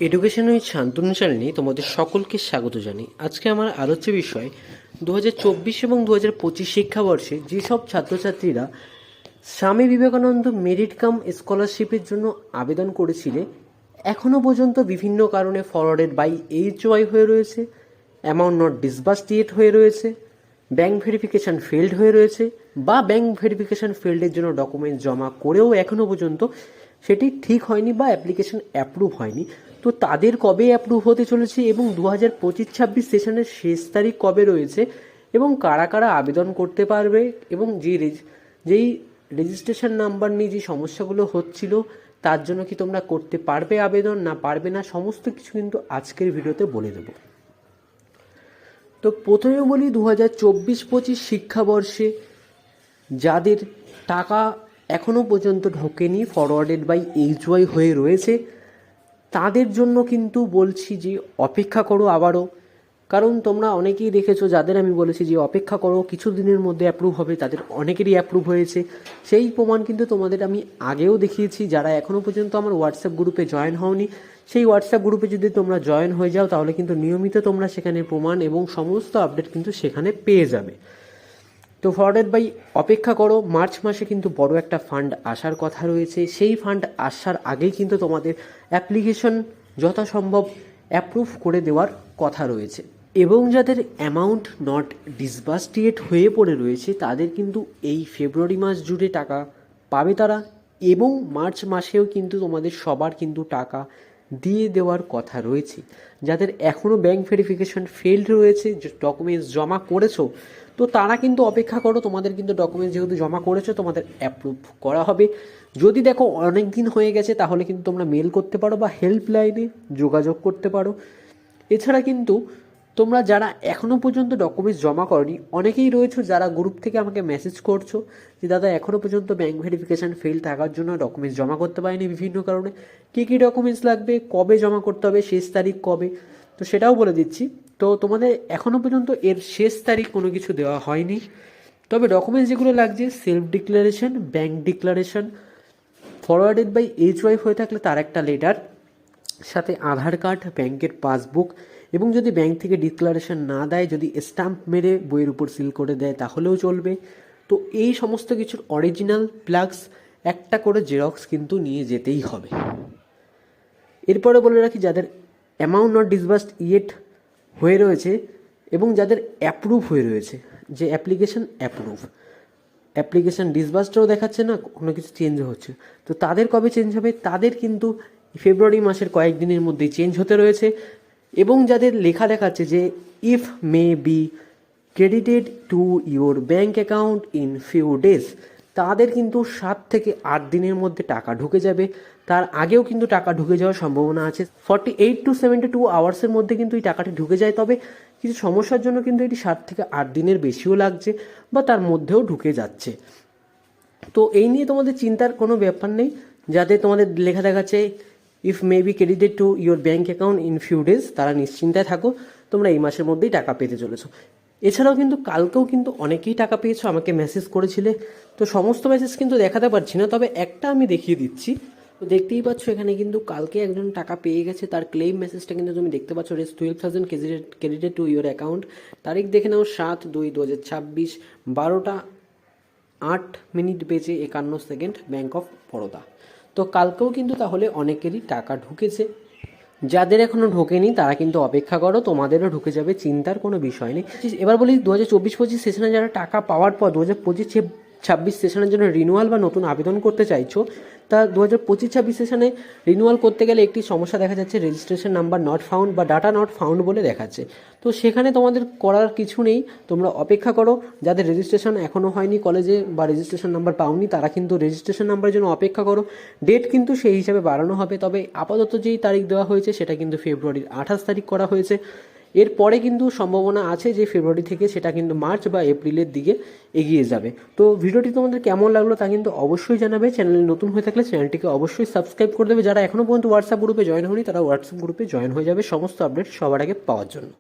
Education with Shantanu চ্যানেলে তোমাদের সকলকে স্বাগত জানাই। আজকে আমার আলোচ্য বিষয় 2024 এবং 2025 শিক্ষাবর্ষে যেসব ছাত্রছাত্রীরা স্বামী বিবেকানন্দ মেরিট কাম স্কলারশিপের জন্য আবেদন করেছিলে, এখনও পর্যন্ত বিভিন্ন কারণে ফরওয়ার্ডেড বাই HY হয়ে রয়েছে, অ্যামাউন্ট নট ডিসবার্সড ইয়েট হয়ে রয়েছে, ব্যাঙ্ক ভেরিফিকেশান ফেল্ড হয়ে রয়েছে, বা ব্যাঙ্ক ভেরিফিকেশান ফেল্ডের জন্য ডকুমেন্টস জমা করেও এখনও পর্যন্ত সেটি ঠিক হয়নি বা অ্যাপ্লিকেশন অ্যাপ্রুভ হয়নি, তো তাদের কবে অ্যাপ্রুভ হতে চলেছে এবং 2025-26 সেশনের শেষ তারিখ কবে রয়েছে এবং কারা কারা আবেদন করতে পারবে এবং যেই রেজিস্ট্রেশন নাম্বার নিয়ে যে সমস্যাগুলো হচ্ছিল তার জন্য কি তোমরা করতে পারবে আবেদন না পারবে না, সমস্ত কিছু কিন্তু আজকের ভিডিওতে বলে দেব। তো প্রথমে বলি 2024-25 শিক্ষাবর্ষে যাদের টাকা এখনও পর্যন্ত ঢোকেনি, ফরওয়ার্ডেড বাই HY হয়ে রয়েছে, তাদের জন্য কিন্তু বলছি যে অপেক্ষা করো আবারও। কারণ তোমরা অনেকেই দেখেছো, যাদের আমি বলেছি যে অপেক্ষা করো কিছু দিনের মধ্যে অ্যাপ্রুভ হবে, তাদের অনেকেরই অ্যাপ্রুভ হয়েছে। সেই প্রমাণ কিন্তু তোমাদের আমি আগেও দেখিয়েছি। যারা এখনও পর্যন্ত আমার হোয়াটসঅ্যাপ গ্রুপে জয়েন হওনি, সেই হোয়াটসঅ্যাপ গ্রুপে যদি তোমরা জয়েন হয়ে যাও তাহলে কিন্তু নিয়মিত তোমরা সেখানে প্রমাণ এবং সমস্ত আপডেট কিন্তু সেখানে পেয়ে যাবে। তো ফরওয়ার্ডেড বাই অপেক্ষা করো, মার্চ মাসে কিন্তু বড় একটা ফান্ড আসার কথা রয়েছে। সেই ফান্ড আসার আগেই কিন্তু তোমাদের অ্যাপ্লিকেশন যথাসম্ভব অ্যাপ্রুভ করে দেওয়ার কথা রয়েছে। এবং যাদের অ্যামাউন্ট নট ডিসবার্সড ইয়েট হয়ে পড়ে রয়েছে তাদের কিন্তু এই ফেব্রুয়ারি মাস জুড়ে টাকা পাবে তারা, এবং মার্চ মাসেও কিন্তু তোমাদের সবার কিন্তু টাকা দিয়ে দেওয়ার কথা রয়েছে। যাদের এখনও ব্যাঙ্ক ভেরিফিকেশন ফেলড রয়েছে, ডকুমেন্টস জমা করেছো, তো তারা কিন্তু অপেক্ষা করো, তোমাদের কিন্তু ডকুমেন্টস যেহেতু জমা করেছো তোমাদের অ্যাপ্রুভ করা হবে। যদি দেখো অনেক দিন হয়ে গেছে তাহলে কিন্তু তোমরা মেল করতে পারো বা হেল্পলাইনে যোগাযোগ করতে পারো। এছাড়া কিন্তু তোমরা যারা এখনও পর্যন্ত ডকুমেন্টস জমা করনি, অনেকেই রয়েছো যারা গ্রুপ থেকে আমাকে মেসেজ করছো যে দাদা এখনও পর্যন্ত ব্যাঙ্ক ভেরিফিকেশান ফেল থাকার জন্য ডকুমেন্টস জমা করতে পারিনি বিভিন্ন কারণে, কী কী ডকুমেন্টস লাগবে, কবে জমা করতে হবে, শেষ তারিখ কবে, তো সেটাও বলে দিচ্ছি। তো তোমাদের এখনও পর্যন্ত এর শেষ তারিখ কোনো কিছু দেওয়া হয়নি, তবে ডকুমেন্টস যেগুলো লাগছে self declaration, bank declaration, forwarded by HY হয়ে থাকলে তার একটা লেটার, সাথে আধার কার্ড, ব্যাংকের পাসবুক, এবং যদি ব্যাংক থেকে ডিক্লারেশন না দেয়, যদি স্ট্যাম্প মেরে বইয়ের উপর সিল করে দেয় তাহলেও চলবে। তো এই সমস্ত কিছুর অরিজিনাল প্লাস একটা করে জেরক্স কিন্তু নিয়ে যেতেই হবে। এরপরে বলে রাখি, যাদের অ্যামাউন্ট নট ডিসবার্সড ইয়েট হয়ে রয়েছে এবং যাদের অ্যাপ্রুভ হয়ে রয়েছে, যে অ্যাপ্লিকেশান ডিসবার্সডও দেখাচ্ছে না, কোনো কিছু চেঞ্জ হচ্ছে, তো তাদের কবে চেঞ্জ হবে, তাদের কিন্তু ফেব্রুয়ারি মাসের কয়েকদিনের মধ্যেই চেঞ্জ হতে রয়েছে। এবং যাদের লেখা দেখাচ্ছে যে if may be credited to your bank account in few days, তাদের কিন্তু 7 থেকে 8 দিনের মধ্যে টাকা ঢুকে যাবে। তার আগেও কিন্তু টাকা ঢুকে যাওয়ার সম্ভাবনা আছে। 48 to 72 আওয়ার্সের মধ্যে কিন্তু এই টাকাটি ঢুকে যায়, তবে কিছু সমস্যার জন্য কিন্তু এটি 7 থেকে 8 দিনের বেশিও লাগছে বা তার মধ্যেও ঢুকে যাচ্ছে। তো এই নিয়ে তোমাদের চিন্তার কোনো ব্যাপার নেই। যাদের তোমাদের লেখা দেখাচ্ছে if may be credited to your bank account in few days, তারা নিশ্চিন্তায় থাকো, তোমরা এই মাসের মধ্যেই টাকা পেতে চলেছো। এছাড়াও কিন্তু কালকেও কিন্তু অনেকেই টাকা পেয়েছো, আমাকে মেসেজ করেছিলে, তো সমস্ত মেসেজ কিন্তু দেখাতে পারছি না, তবে একটা আমি দেখিয়ে দিচ্ছি। তো দেখতেই পাচ্ছ এখানে কিন্তু কালকে একজন টাকা পেয়ে গেছে, তার ক্লেম মেসেজটা কিন্তু তুমি দেখতে পাচ্ছ, race 12,000 credited to your account. তারিখ দেখে নাও 7/2/2026, 12:08 ব্যাঙ্ক অফ বরোদা। তো কালকেও কিন্তু তাহলে অনেকেরই টাকা ঢুকেছে। যাদের এখনও ঢোকেনি তারা কিন্তু অপেক্ষা করো, তোমাদেরও ঢুকে যাবে, চিন্তার কোনো বিষয় নেই। এবার বলি 2024-25 সেশনে যারা টাকা পাওয়ার পর 2025-26 সেশনের জন্য রিনিউয়াল বা নতুন আবেদন করতে চাইছো, তা 2025-26 সেশনে রিনিউয়াল করতে গেলে একটি সমস্যা দেখা যাচ্ছে, রেজিস্ট্রেশন নাম্বার নট ফাউন্ড বা ডাটা নট ফাউন্ড বলে দেখাচ্ছে। তো সেখানে তোমাদের করার কিছু নেই, তোমরা অপেক্ষা করো। যাদের রেজিস্ট্রেশন এখনও হয়নি কলেজে বা রেজিস্ট্রেশন নাম্বার পাওনি, তারা কিন্তু রেজিস্ট্রেশন নাম্বারের জন্য অপেক্ষা করো। ডেট কিন্তু সেই হিসাবে বাড়ানো হবে, তবে আপাতত যেই তারিখ দেওয়া হয়েছে সেটা কিন্তু ফেব্রুয়ারির 28 তারিখ করা হয়েছে। এরপরে কিন্তু সম্ভাবনা আছে যে ফেব্রুয়ারি থেকে সেটা কিন্তু মার্চ বা এপ্রিলের দিকে এগিয়ে যাবে। তো ভিডিওটি তোমাদের কেমন লাগলো তা কিন্তু অবশ্যই জানাবে। চ্যানেলে নতুন হয়ে থাকলে চ্যানেলটিকে অবশ্যই সাবস্ক্রাইব করে দেবে। যারা এখনও পর্যন্ত হোয়াটসঅ্যাপ গ্রুপে জয়েন হয়নি তারা হোয়াটসঅ্যাপ গ্রুপে জয়েন হয়ে যাবে সমস্ত আপডেট সবার আগে পাওয়ার জন্য।